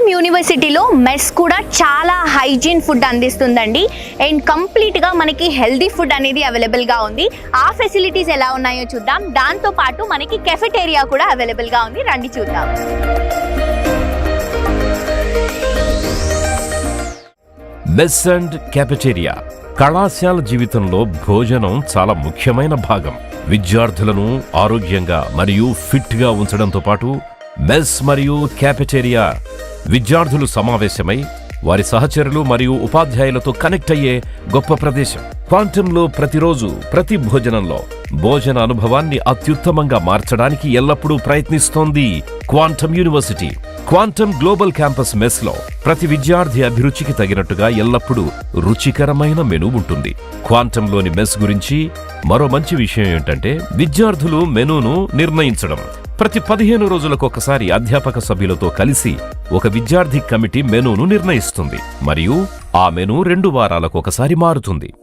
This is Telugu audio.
క్వాంటమ్ యూనివర్సిటీలో మెస్ కూడా చాలా హైజీన్ ఫుడ్ అందిస్తుందండి. అండ్ కంప్లీట్గా మనకి హెల్దీ ఫుడ్ అనేది అవైలబుల్గా ఉంది. ఆ ఫెసిలిటీస్ ఎలా ఉన్నాయో చూద్దాం. దాంతో పాటు మనకి కెఫెటేరియా కూడా అవైలబుల్గా ఉంది. రండి చూద్దాం. మెస్ అండ్ కెఫెటేరియా కళాశాల జీవితంలో భోజనం చాలా ముఖ్యమైన భాగం. విద్యార్థులను ఆరోగ్యంగా మరియు ఫిట్గా ఉంచడంతో పాటు మెస్ మరియు కెఫెటేరియా విద్యార్థులు సమావేశమై వారి సహచరులు మరియు ఉపాధ్యాయులతో కనెక్ట్ అయ్యే గొప్ప ప్రదేశం. క్వాంటంలో ప్రతిరోజు ప్రతి భోజనంలో భోజన అనుభవాన్ని అత్యుత్తమంగా మార్చడానికి ఎల్లప్పుడూ ప్రయత్నిస్తోంది quantum university. Quantum global campus mess లో ప్రతి విద్యార్థి అభిరుచికి తగినట్టుగా ఎల్లప్పుడూ రుచికరమైన మెనూ ఉంటుంది. క్వాంటంలోని మెస్ గురించి మరో మంచి విషయం ఏంటంటే విద్యార్థులు మెనూను నిర్ణయించడం. ప్రతి 15 రోజులకు ఒకసారి అధ్యాపక సభ్యులతో కలిసి ఒక విద్యార్థి కమిటీ మెనూను నిర్ణయిస్తుంది మరియు ఆ మెనూ 2 వారాలకు ఒకసారి మారుతుంది.